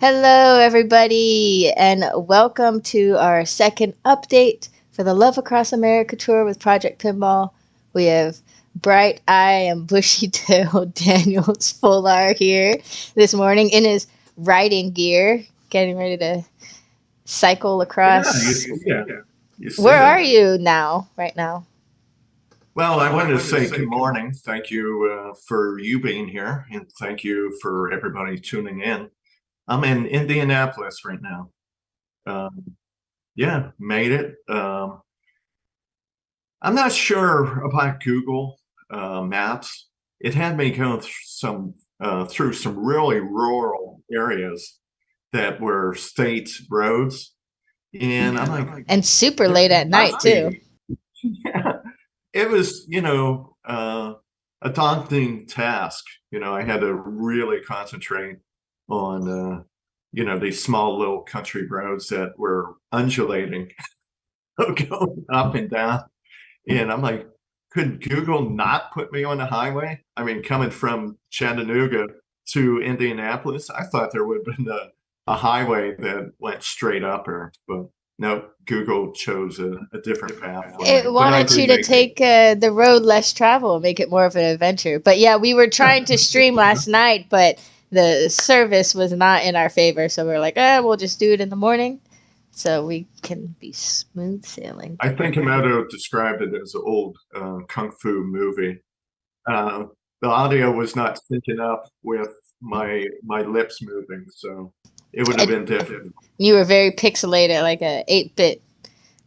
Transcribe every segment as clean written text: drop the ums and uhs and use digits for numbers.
Hello, everybody, and welcome to our second update for the Love Across America tour with Project Pinball. We have Bright Eye and Bushy Tail Daniels Fuller here this morning in his riding gear, getting ready to cycle Yeah, you across. see it. You see Where are it. you now, right now? Well, I wanted to say good morning. Thank you for you being here, and thank you for everybody tuning in. I'm in Indianapolis right now. Um, yeah, made it. I'm not sure about Google Maps. It had me going through some really rural areas that were state roads, and I'm like, And super there late at night, must too. be. Yeah, it was, a daunting task. I had to really concentrate on, these small little country roads that were undulating, going up and down. And I'm like, could Google not put me on the highway? I mean, coming from Chattanooga to Indianapolis, I thought there would have been a highway that went straight up her, but no, Google chose a different path for me. It But I wanted did you to make it. take the road less traveled, make it more of an adventure. But yeah, we were trying to stream last night, but the service was not in our favor. So we are like, we'll just do it in the morning so we can be smooth sailing. I think Emoto described it as an old kung fu movie. Uh, the audio was not syncing up with my lips moving, so it would have It, been different. you were very pixelated, like a 8-bit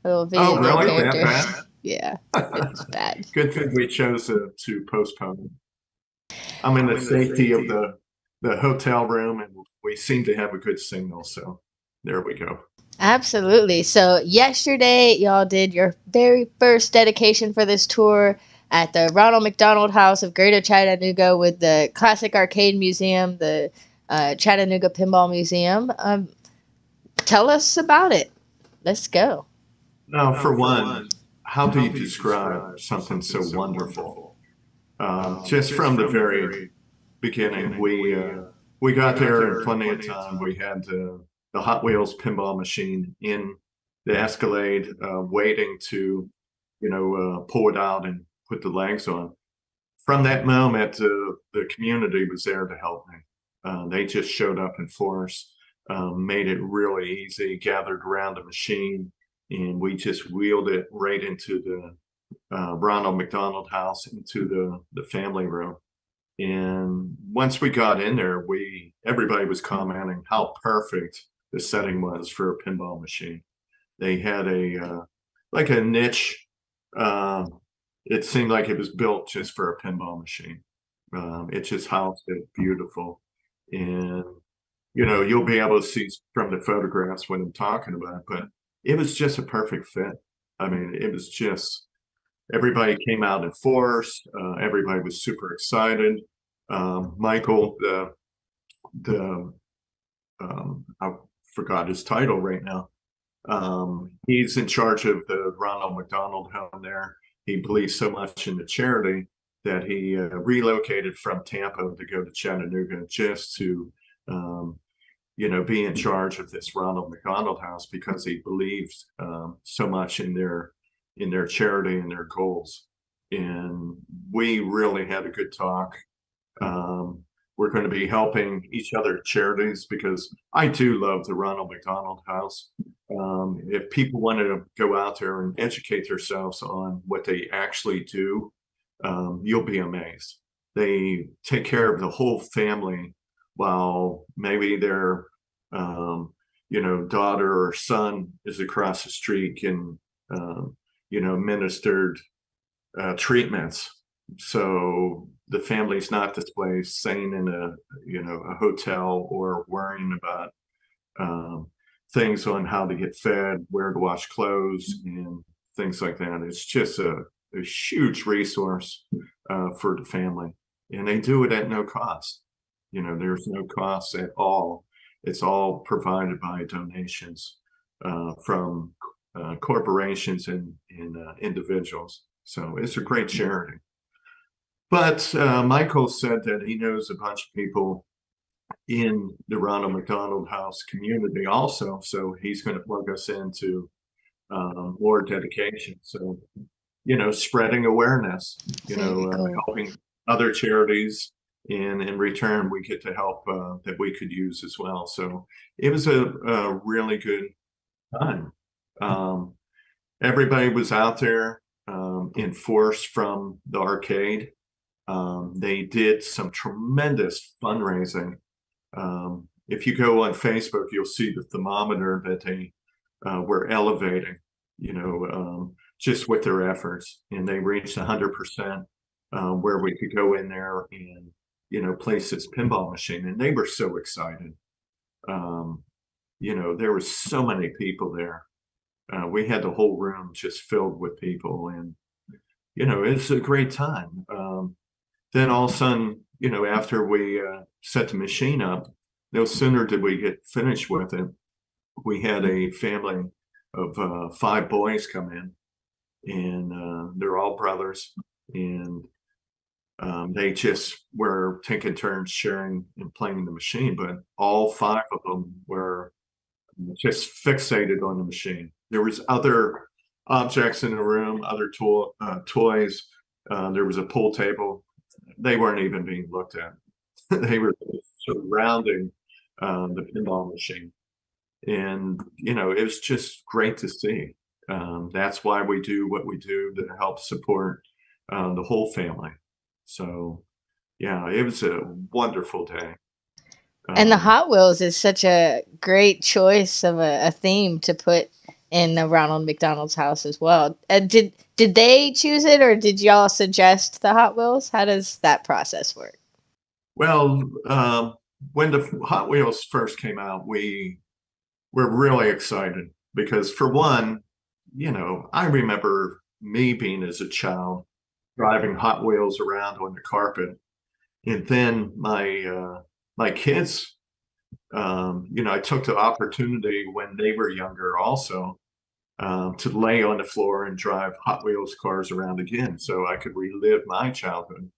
little Oh, video game really? That character. bad? Yeah, it was bad. Good thing we chose to postpone. I'm in the safety of the hotel room, and we seem to have a good signal, so there we go. Absolutely. So, yesterday, y'all did your very first dedication for this tour at the Ronald McDonald House of Greater Chattanooga with the Classic Arcade Museum, the Chattanooga Pinball Museum. Tell us about it. Let's go. Now, for one, how do you describe something so wonderful? Just from the very beginning, we got there in plenty of time. We had the Hot Wheels pinball machine in the Escalade, waiting to, pull it out and put the legs on. From that moment, the community was there to help me. They just showed up in force, made it really easy, gathered around the machine, and we just wheeled it right into the Ronald McDonald House, into the family room. And once we got in there, we everybody was commenting how perfect the setting was for a pinball machine. They had like a niche. Uh, it seemed like it was built just for a pinball machine. It just housed it beautiful, and you'll be able to see from the photographs what I'm talking about. But it was just a perfect fit. I mean, it was just everybody came out in force. Everybody was super excited. Michael, the I forgot his title right now. He's in charge of the Ronald McDonald Home there. He believes so much in the charity that he relocated from Tampa to go to Chattanooga just to, be in charge of this Ronald McDonald House because he believes so much in their charity and their goals. And we really had a good talk. Um, we're going to be helping each other charities because I too love the Ronald McDonald House. If people want to go out there and educate themselves on what they actually do, you'll be amazed. They take care of the whole family while maybe their daughter or son is across the street and ministered treatments. So the family's not displaced, staying in a hotel or worrying about things on how to get fed, where to wash clothes, and things like that. It's just a huge resource for the family, and they do it at no cost. There's no cost at all. It's all provided by donations from corporations and individuals. So it's a great charity. But Michael said that he knows a bunch of people in the Ronald McDonald House community also. So he's going to plug us into more dedication. So, spreading awareness, Very cool. helping other charities. And in return, we get to help that we could use as well. So it was a really good time. Um, Everybody was out there in force from the arcade. They did some tremendous fundraising. If you go on Facebook, you'll see the thermometer that they were elevating, just with their efforts. And they reached 100% where we could go in there and, place this pinball machine. And they were so excited. Um, there were so many people there. We had the whole room just filled with people, and it's a great time. Then all of a sudden, after we set the machine up, no sooner did we get finished with it, we had a family of 5 boys come in, and they're all brothers, and they just were taking turns sharing and playing the machine, but all 5 of them were just fixated on the machine. There was other objects in the room, other toys. There was a pool table. They weren't even being looked at. They were surrounding the pinball machine. And, it was just great to see. That's why we do what we do, to help support the whole family. So, yeah, it was a wonderful day. And the Um, Hot Wheels is such a great choice of a theme to put in the Ronald McDonald's house as well. Did they choose it, or did y'all suggest the Hot Wheels? How does that process work? well, when the Hot Wheels first came out, we were really excited because, for one, I remember me being as a child driving Hot Wheels around on the carpet, and then my kids, I took the opportunity when they were younger also to lay on the floor and drive Hot Wheels cars around again, so I could relive my childhood.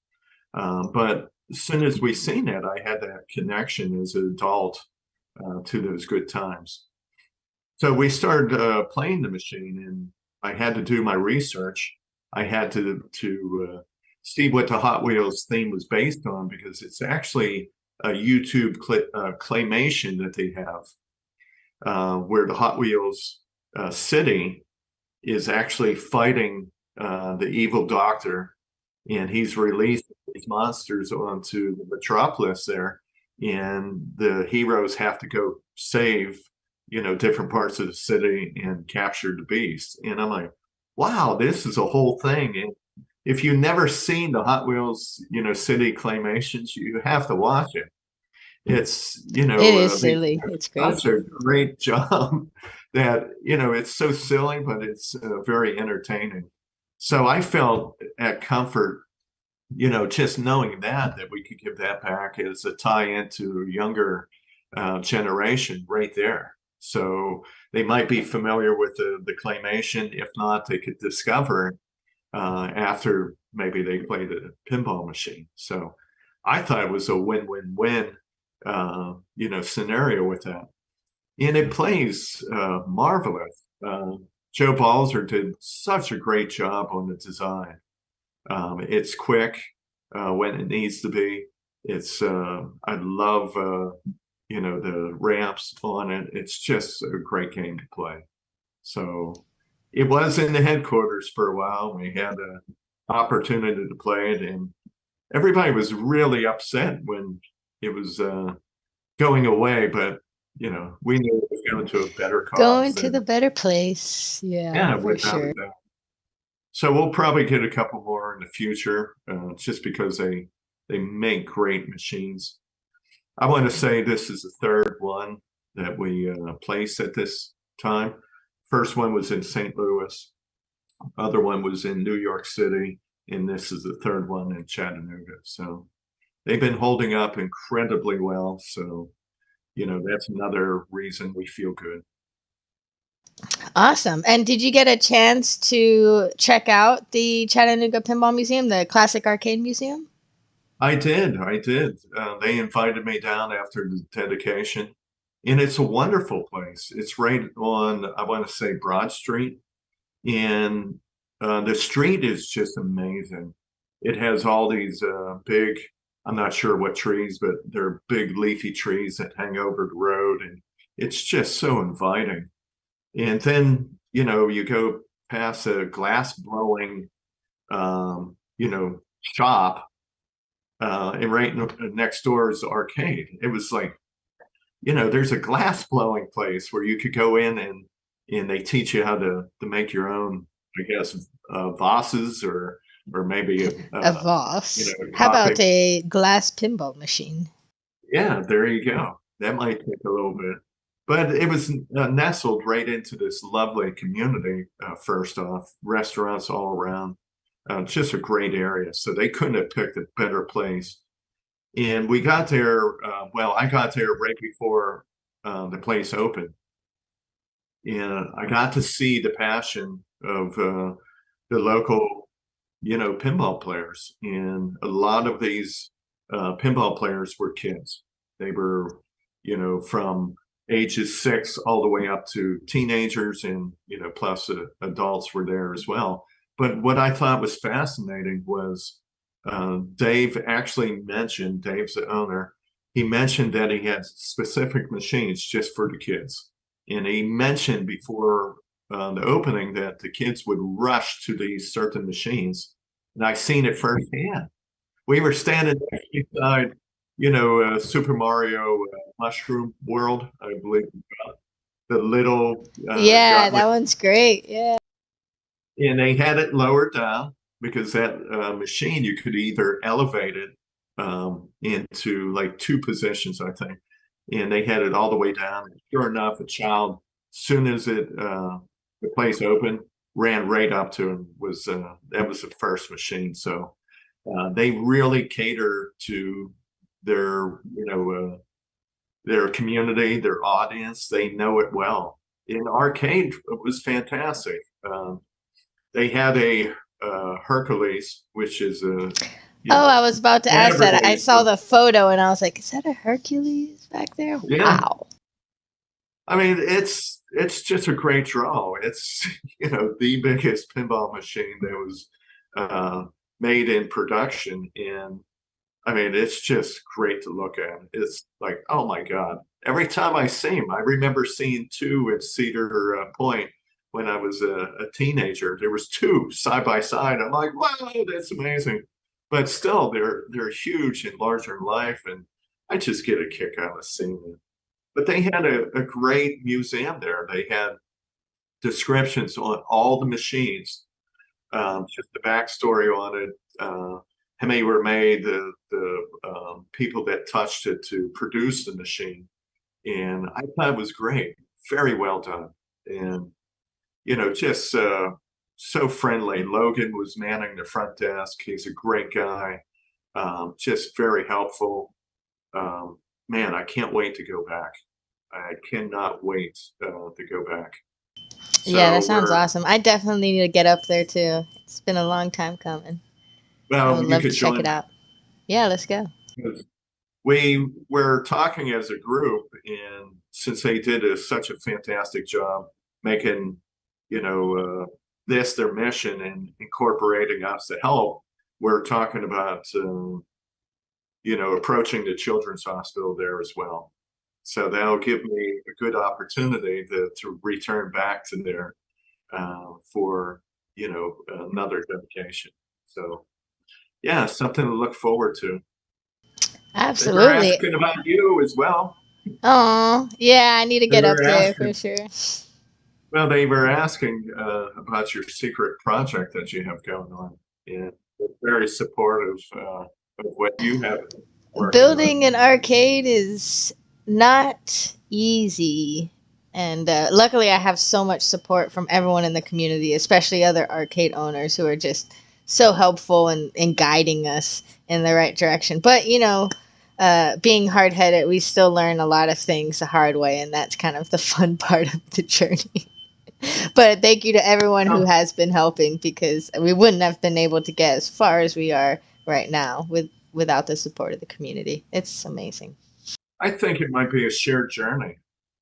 But as soon as we seen it, I had that connection as an adult to those good times. So we started playing the machine, and I had to do my research. I had to see what the Hot Wheels theme was based on, because it's actually a YouTube claymation that they have, where the Hot Wheels city is actually fighting the evil doctor, and he's released these monsters onto the metropolis there, and the heroes have to go save, different parts of the city and capture the beast. And I'm like, wow, this is a whole thing. And if you've never seen the Hot Wheels, city claymations, you have to watch it. It's, It is they silly. do It's such crazy. a great job that, it's so silly, but it's very entertaining. So I felt at comfort, just knowing that we could give that back as a tie into a younger generation right there. So they might be familiar with the claymation. If not, they could discover it after maybe they play the pinball machine. So I thought it was a win-win-win, scenario with that. And it plays marvelous. Joe Balzer did such a great job on the design. It's quick when it needs to be. I love, the ramps on it. It's just a great game to play. So it was in the headquarters for a while. We had an opportunity to play it, and everybody was really upset when it was going away. But we knew it was going to a better cause Going to the than, better place. Yeah, yeah, for without a sure. doubt. So we'll probably get a couple more in the future, just because they make great machines. I want to say this is the third one that we placed at this time. First one was in St. Louis. Other one was in New York City, and this is the third one in Chattanooga. So they've been holding up incredibly well. So, that's another reason we feel good. Awesome. And did you get a chance to check out the Chattanooga Pinball Museum, the Classic Arcade Museum? I did. I did. They invited me down after the dedication, and it's a wonderful place. It's right on, I want to say, Broad Street, and the street is just amazing. It has all these big, I'm not sure what trees, but they're big leafy trees that hang over the road, and it's just so inviting. And then, you go past a glass blowing, shop, and right next door is the arcade. It was like, there's a glass blowing place where you could go in and they teach you how to make your own, I guess, vases or maybe A vase. How about topping. a glass pinball machine? Yeah, there you go. That might take a little bit, but it was nestled right into this lovely community. First off, restaurants all around, just a great area. So they couldn't have picked a better place. And we got there, well, I got there right before the place opened. And I got to see the passion of the local, pinball players. And a lot of these pinball players were kids. They were, from ages 6 all the way up to teenagers, and, plus adults were there as well. But what I thought was fascinating was Dave actually mentioned, Dave's the owner, he mentioned that he had specific machines just for the kids. And he mentioned before the opening that the kids would rush to these certain machines. And I seen it firsthand. We were standing next beside, Super Mario Mushroom World, I believe, the little Yeah, gauntlet, that one's great. Yeah. and they had it lowered down because that machine, you could either elevate it into like 2 positions, I think, and they had it all the way down. And sure enough, a child, soon as the place opened, ran right up to him. Was that was the first machine? So they really cater to their their community, their audience. They know it well. In arcade, it was fantastic. They had a Hercules, which is a Oh, I was about to ask that. I everybody. saw the photo and I was like, is that a Hercules back there? Yeah, Wow. I mean, it's just a great draw. It's the biggest pinball machine that was uh, made in production, and I mean, it's just great to look at. It's like, oh my God. Every time I see him, I remember seeing two at Cedar Point when I was a teenager. There was two side by side. I'm like, wow, that's amazing. But still, they're huge and larger in life, and I just get a kick out of seeing them. But they had a great museum there. They had descriptions on all the machines, just the backstory on it, how many were made, the people that touched it to produce the machine, and I thought it was great, very well done, and just so friendly. Logan was manning the front desk. He's a great guy, just very helpful. Um, Man, I can't wait to go back. I cannot wait to go back. Yeah, that So sounds awesome. I definitely need to get up there too. It's been a long time coming. I would you love to could check it join out. Yeah, let's go. me. We were talking as a group, and since they did such a fantastic job making, this their mission and incorporating us to help, we're talking about, approaching the children's hospital there as well. So that'll give me a good opportunity to return back to there for, another dedication. So yeah, something to look forward to. They were Absolutely. asking about you as well. Oh, yeah, I need to They get up were there for asking, sure. well, they were asking about your secret project that you have going on, and they're very supportive of what you have working on. Building an arcade is not easy. And luckily, I have so much support from everyone in the community, especially other arcade owners who are just so helpful in guiding us in the right direction. But, being hard headed, we still learn a lot of things the hard way, and that's kind of the fun part of the journey. But thank you to everyone who Well, has been helping because we wouldn't have been able to get as far as we are right now with without the support of the community. It's amazing. I think it might be a shared journey.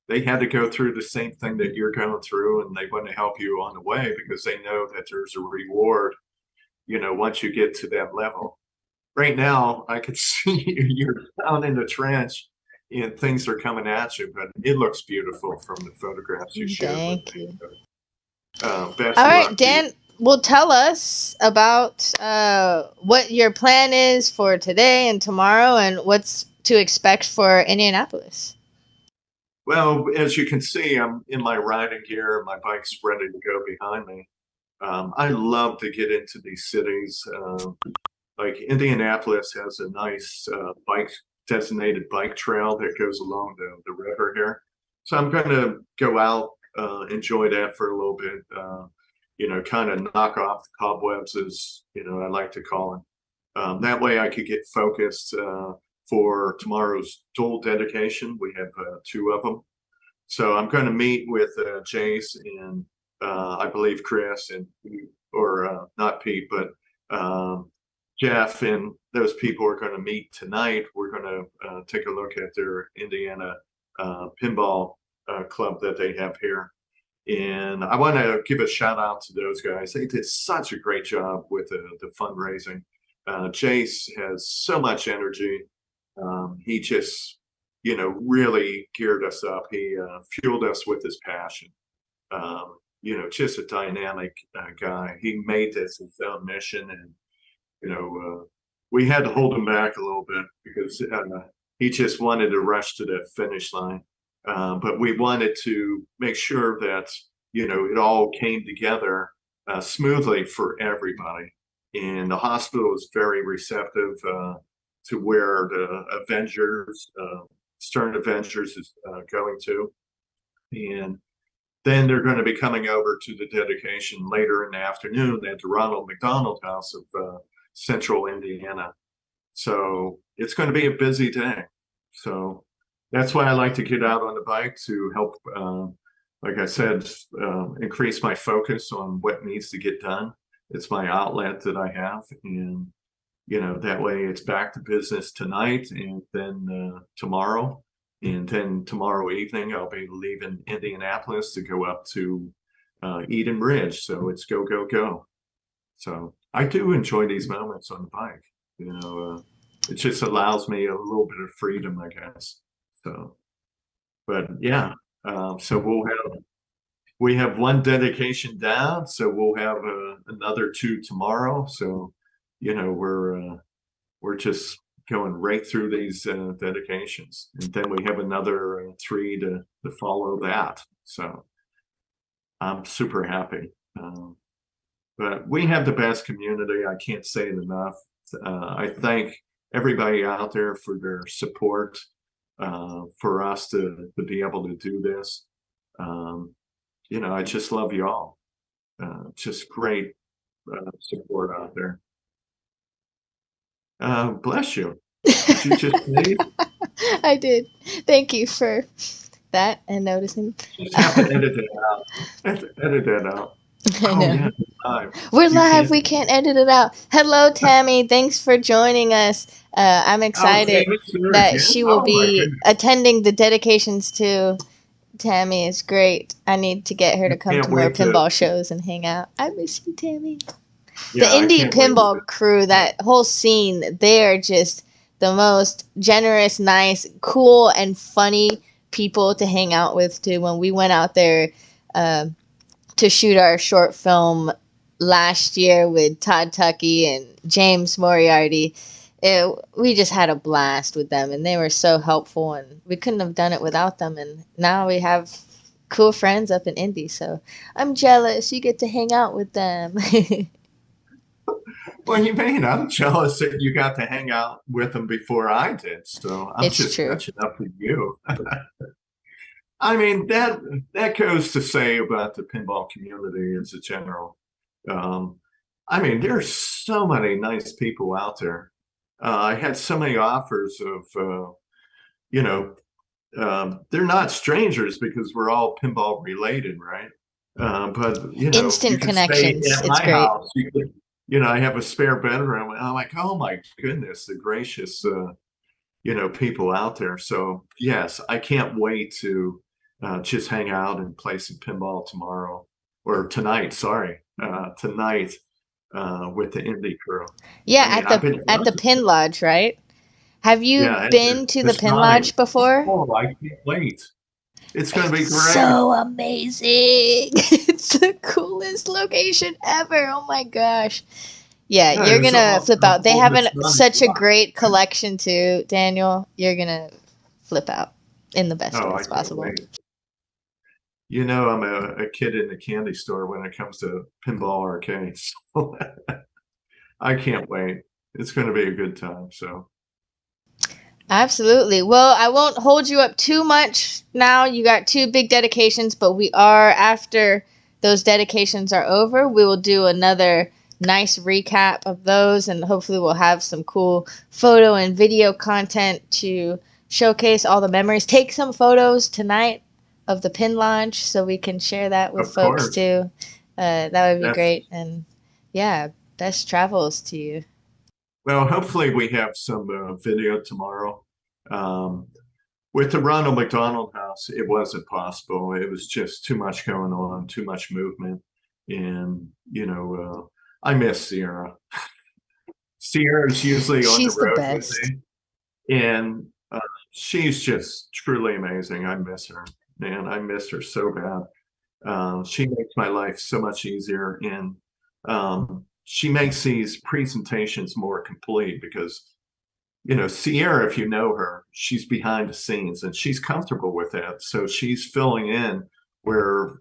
They had to go through the same thing that you're going through, and they want to help you on the way because they know that there's a reward, once you get to that level. Right now, I could see you're down in the trench and things are coming at you, but it looks beautiful from the photographs you shared with Thank me. you. Best All of right, luck to you. Dan, will tell us about what your plan is for today and tomorrow and what's to expect for Indianapolis. Well, as you can see, I'm in my riding gear. My bike's ready to go behind me. I love to get into these cities. Like Indianapolis has a nice designated bike trail that goes along the river here. So I'm going to go out, enjoy that for a little bit, kind of knock off the cobwebs, as I like to call it. That way I could get focused for tomorrow's dual dedication. We have two of them. So I'm going to meet with Jace and I believe Chris and or not Pete, but Jeff, and those people are going to meet tonight. We're going to take a look at their Indiana pinball club that they have here. And I want to give a shout out to those guys. They did such a great job with the fundraising. Jace has so much energy. He just, really geared us up. He fueled us with his passion. Just a dynamic guy. He made this his own mission, and we had to hold him back a little bit because he just wanted to rush to the finish line. But we wanted to make sure that, it all came together smoothly for everybody. And the hospital is very receptive to where the Avengers, Stern Avengers is going to. And then they're going to be coming over to the dedication later in the afternoon at the Ronald McDonald House of Central Indiana. So it's going to be a busy day. So that's why I like to get out on the bike to help, like I said, increase my focus on what needs to get done. It's my outlet that I have. And, that way it's back to business tonight and then tomorrow. And then tomorrow evening, I'll be leaving Indianapolis to go up to Eden Ridge. So it's go, go, go. So I do enjoy these moments on the bike. It just allows me a little bit of freedom, I guess. So, but yeah, so we have one dedication down, so we'll have another two tomorrow. So, we're just going right through these dedications, and then we have another three to follow that. So I'm super happy. But we have the best community. I can't say it enough. I thank everybody out there for their support for us to be able to do this. I just love you all. Just great support out there. Bless you. Did you just leave? I did. Thank you for that and noticing. Just have to edit it out. Have to edit that out. I Oh know. yeah, live. We're You live. can't. We can't edit it out. Hello, Tammy. Thanks for joining us. I'm Oh, excited Tammy Stewart that again? she will Oh my be goodness. attending the dedications too. Tammy is great. I need to get her to come Can't to more wait to. pinball shows and hang out. I miss you, Tammy. The Yeah, I indie can't wait to. pinball crew, that whole scene, they are just the most generous, nice, cool, and funny people to hang out with too. When we went out there to shoot our short film last year with Todd Tuckey and James Moriarty, we just had a blast with them, and they were so helpful, and we couldn't have done it without them. And now we have cool friends up in Indy, so I'm jealous you get to hang out with them. Well, you mean I'm jealous that you got to hang out with them before I did. So I'm It's just true. catching up with you. I mean, that goes to say about the pinball community as a general. I mean, there's so many nice people out there. I had so many offers of, they're not strangers because we're all pinball related, right? But you Instant can stay connections. at It's my great. house. I have a spare bedroom. And I'm like, oh my goodness, the gracious, people out there. So yes, I can't wait to just hang out and play some pinball tomorrow or tonight. Sorry, tonight with the indie crew. Yeah, I mean, I've been at the wanting Pin to. Lodge, right? Have you Yeah, and been to the the Pin sign. Lodge before? Oh, I can't wait. It's going to be It's great. so amazing. It's the coolest location ever. Oh my gosh. Yeah, Yeah, you're it's gonna all flip out. They have the Sonic such a Rock. great collection too, Daniel. You're gonna flip out in the best Oh, I ways can't possible. wait. I'm a kid in the candy store when it comes to pinball arcades. So I can't wait. It's going to be a good time. So, Absolutely. Well, I won't hold you up too much now. You got two big dedications, but we are, after those dedications are over, we will do another nice recap of those, and hopefully we'll have some cool photo and video content to showcase all the memories. Take some photos tonight of the pin launch so we can share that with of folks course, too. That would be that's great. And yeah, best travels to you. well, hopefully we have some video tomorrow. Um, with the Ronald McDonald house, it wasn't possible. It was just too much going on, too much movement. And, I miss Sierra. Sierra is usually on the She's the road with best. me, and she's just truly amazing. I miss her, man. I miss her so bad. She makes my life so much easier, and she makes these presentations more complete because Sierra, if you know her, she's behind the scenes and she's comfortable with that. So she's filling in where,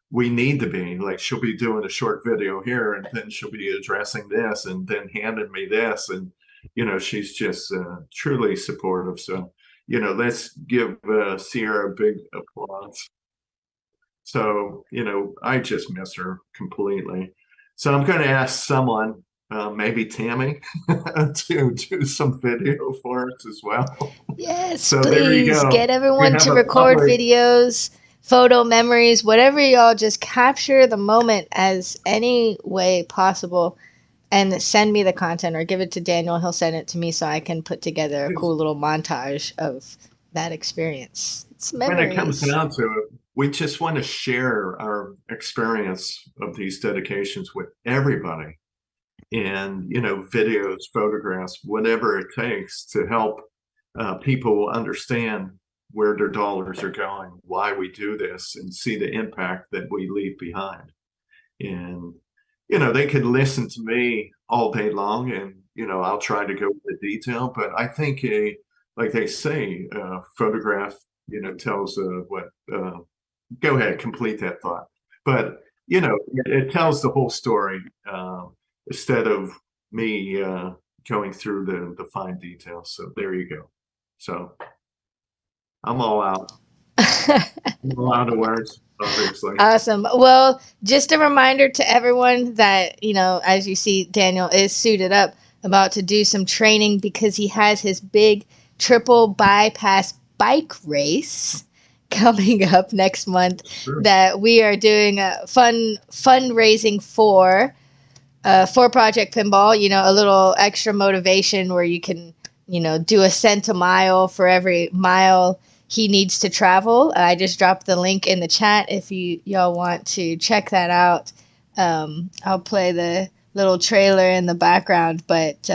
we need to be. Like she'll be doing a short video here and then she'll be addressing this and then handing me this. And, she's just truly supportive. So, let's give Sierra a big applause. So, I just miss her completely. So I'm going to ask someone, maybe Tammy, to do some video for us as well. Yes, So there you please go. get We everyone have to a record public, videos, photo memories, whatever y'all, just capture the moment as any way possible and send me the content or give it to Daniel. He'll send it to me so I can put together a cool little montage of that experience. It's when it comes memories. down to it, we just want to share our experience of these dedications with everybody. And, videos, photographs, whatever it takes to help people understand where their dollars are going, why we do this, and see the impact that we leave behind. And, they could listen to me all day long and, I'll try to go into detail, but I think like they say, photograph, tells what, go ahead, complete that thought. But, it tells the whole story instead of me going through the fine details. So there you go. So I'm all out. I'm all out of words, obviously. Awesome. Well, just a reminder to everyone that, as you see, Daniel is suited up, about to do some training because he has his big triple bypass bike race coming up next month Sure. that we are doing a fundraising for Project Pinball, a little extra motivation where you can, do a cent a mile for every mile he needs to travel. I just dropped the link in the chat if y'all want to check that out. I'll play the little trailer in the background, but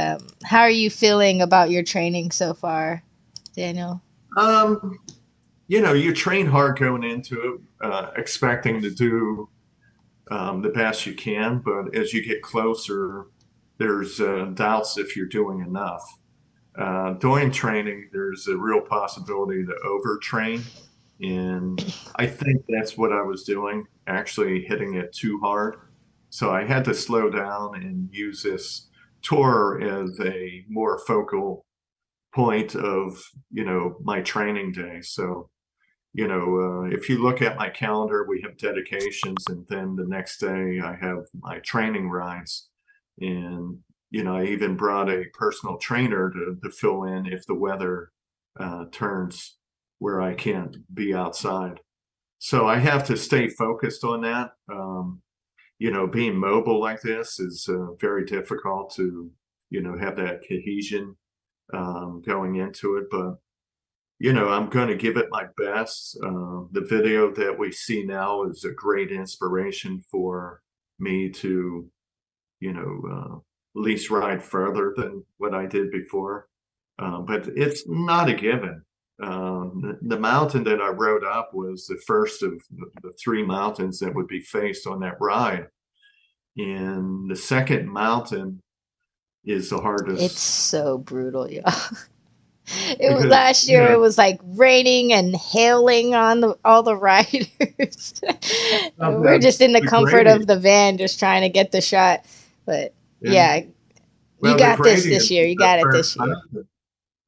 how are you feeling about your training so far, Daniel? Um, you train hard going into it, expecting to do the best you can, but as you get closer, there's doubts if you're doing enough. During training, there's a real possibility to overtrain. And I think that's what I was doing, actually hitting it too hard. So I had to slow down and use this tour as a more focal point of, my training day. So, if you look at my calendar, we have dedications, and then the next day I have my training rides. And, I even brought a personal trainer to fill in if the weather turns where I can't be outside. So I have to stay focused on that. being mobile like this is very difficult to, have that cohesion going into it. But, I'm going to give it my best. The video that we see now is a great inspiration for me to, at least ride further than what I did before. But it's not a given. The mountain that I rode up was the first of the three mountains that would be faced on that ride. And the second mountain is the hardest. It's so brutal, y'all. Because, Last year it was like raining and hailing on all the riders. We're just in the comfort of the van just trying to get the shot. But yeah, you got this year. You got it this year.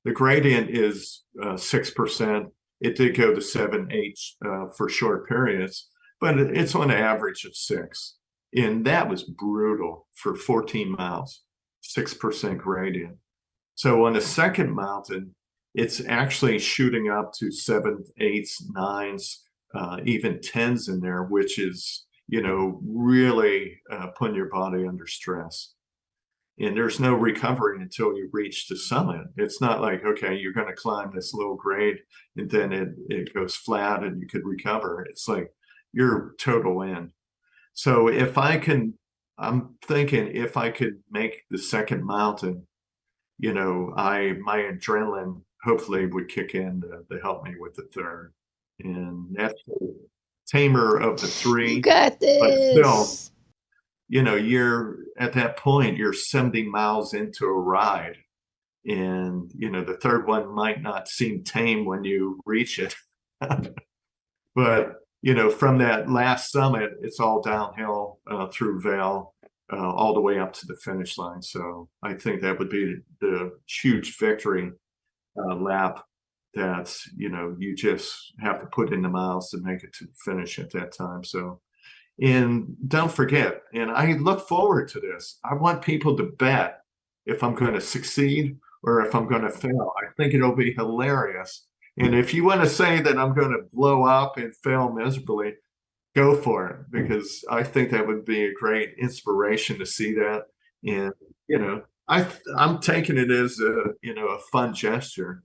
The gradient is 6%. It did go to 7-8 for short periods, but it's on an average of 6. And that was brutal for 14 miles, 6% gradient. So on the second mountain, it's actually shooting up to 7s, 8s, 9s, even 10s in there, which is, really putting your body under stress. And there's no recovery until you reach the summit. It's not like, okay, you're going to climb this low grade and then it goes flat and you could recover. It's like you're total in. So I'm thinking if I could make the second mountain, my adrenaline hopefully would kick in to help me with the third. And that's the tamer of the three. You got this. But still, you're at that point, you're 70 miles into a ride. And, the third one might not seem tame when you reach it. But, from that last summit, it's all downhill through Vail. All the way up to the finish line. So I think that would be the huge victory lap that, you just have to put in the miles to make it to the finish at that time. So, and don't forget, and I look forward to this. I want people to bet if I'm going to succeed or if I'm going to fail. I think it'll be hilarious. And if you want to say that I'm going to blow up and fail miserably, go for it, because I think that would be a great inspiration to see that. And, I'm taking it as a fun gesture.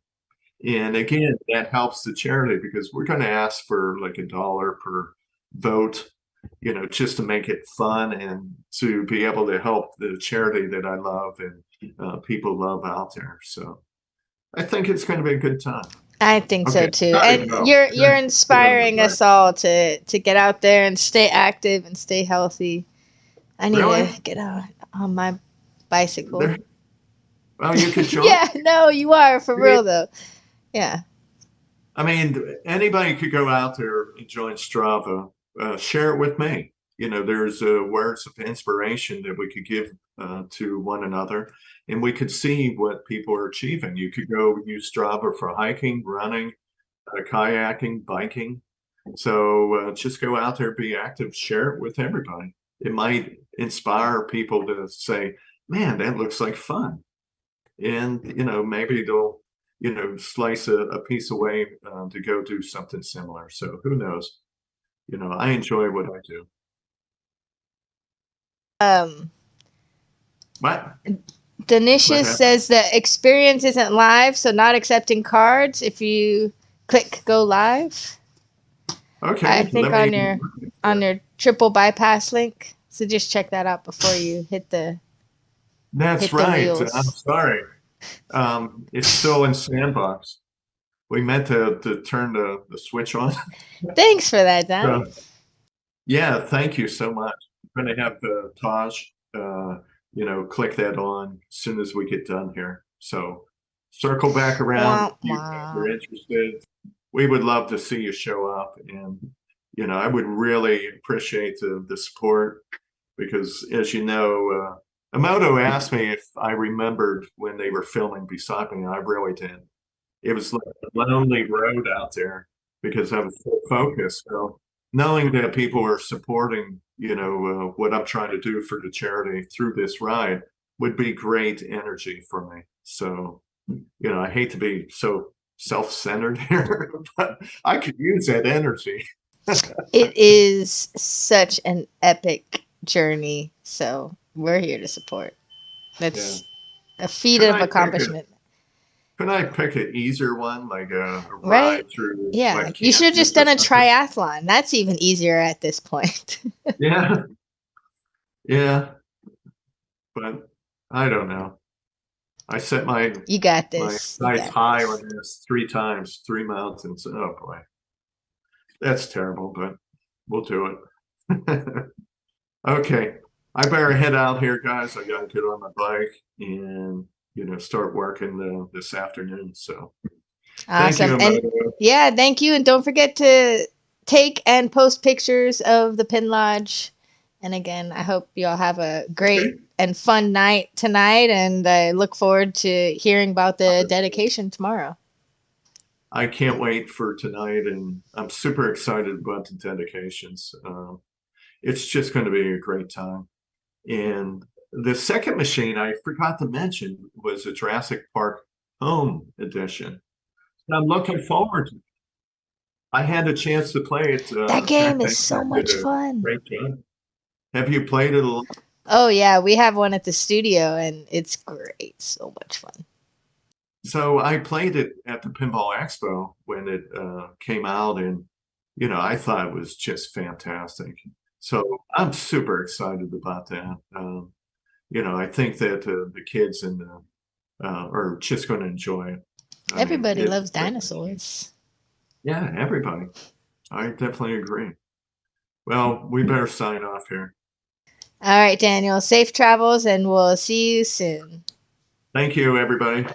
And again, that helps the charity because we're going to ask for like $1 per vote, just to make it fun and to be able to help the charity that I love and people love out there. So I think it's going to be a good time. I think so too. And you're inspiring us all to get out there and stay active and stay healthy. I need to get on my bicycle. Well, you could join. Yeah, no, you are for real though. Yeah. I mean, anybody could go out there and join Strava. Share it with me. There's words of inspiration that we could give to one another, and we could see what people are achieving. You could go use Strava for hiking, running, kayaking, biking. So just go out there, be active, share it with everybody. It might inspire people to say, man, that looks like fun. And, maybe they'll, slice a piece away to go do something similar. So who knows? I enjoy what I do. What? Denisha says the experience isn't live, so not accepting cards. If you click go live, okay, I think on your triple bypass link. So just check that out before you hit the. That's right. I'm sorry. It's still in sandbox. We meant to turn the switch on. Thanks for that, Dan. Yeah, thank you so much. I'm going to have Taj, click that on as soon as we get done here. So circle back around if you're interested. We would love to see you show up. And, I would really appreciate the support because, as you know, Emoto asked me if I remembered when they were filming beside me. I really did. It was like a lonely road out there because I was so focused. So knowing that people are supporting, what I'm trying to do for the charity through this ride would be great energy for me. So, I hate to be so self-centered here, but I could use that energy. It is such an epic journey. So we're here to support. Yeah. That's a feat Could of I pick a accomplishment. could I pick an easier one, like a Right? ride through Yeah. like You should have just Kansas or done a something? triathlon. That's even easier at this point. Yeah, yeah, but I don't know. I set You got my this. You sights got high this. on this 3 times, 3 mountains. Oh boy, that's terrible, but we'll do it. Okay, I better head out here, guys. I gotta get on my bike and start working this afternoon. So thank Awesome. you, And Amanda. yeah, thank you. And don't forget to take and post pictures of the Pin Lodge. And again, I hope you all have a great Okay. and fun night tonight. And I look forward to hearing about the dedication tomorrow. I can't wait for tonight, and I'm super excited about the dedications. It's just going to be a great time. And the second machine I forgot to mention was a Jurassic Park Home Edition. I'm looking forward to it. I had a chance to play it. That Jack game is so Bankman did much a fun. great job. Have you played it a lot? Oh, yeah, we have one at the studio, and it's great. So much fun. So I played it at the Pinball Expo when it came out, and I thought it was just fantastic. So I'm super excited about that. I think that the kids are just going to enjoy it. I mean, Everybody it's a loves great machine. dinosaurs. Yeah, everybody. I definitely agree. Well, we better sign off here. All right, Daniel, safe travels, and we'll see you soon. Thank you, everybody.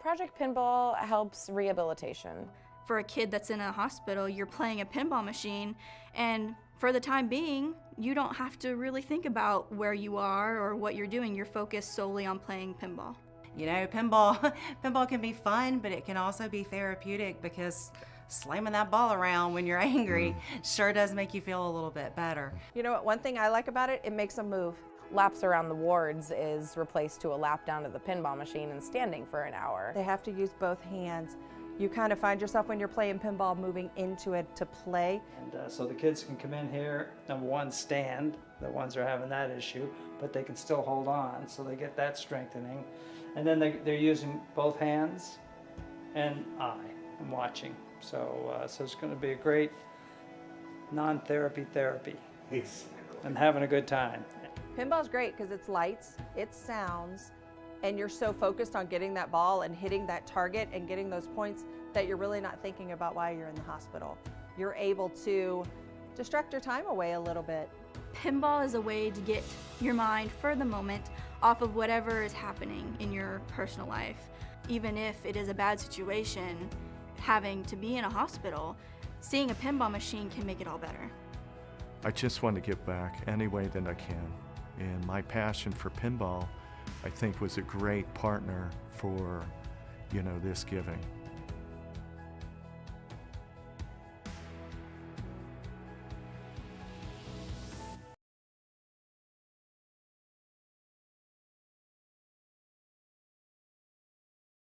Project Pinball helps rehabilitation. For a kid that's in a hospital, you're playing a pinball machine, and for the time being, you don't have to really think about where you are or what you're doing. You're focused solely on playing pinball. You know, pinball can be fun, but it can also be therapeutic because slamming that ball around when you're angry sure does make you feel a little bit better. You know what, one thing I like about it, it makes them move. Laps around the wards is replaced to a lap down to the pinball machine and standing for an hour. They have to use both hands. You kind of find yourself when you're playing pinball moving into it to play. And so the kids can come in here, number one, stand. The ones that are having that issue, but they can still hold on, so they get that strengthening. And then they're using both hands and eye and watching. So it's going to be a great non-therapy therapy. And having a good time. Pinball's great because it's lights, it's sounds, and you're so focused on getting that ball and hitting that target and getting those points that you're really not thinking about why you're in the hospital. You're able to distract your time away a little bit. Pinball is a way to get your mind for the moment off of whatever is happening in your personal life. Even if it is a bad situation, having to be in a hospital, seeing a pinball machine can make it all better. I just want to give back any way that I can. And my passion for pinball, I think, was a great partner for, this giving.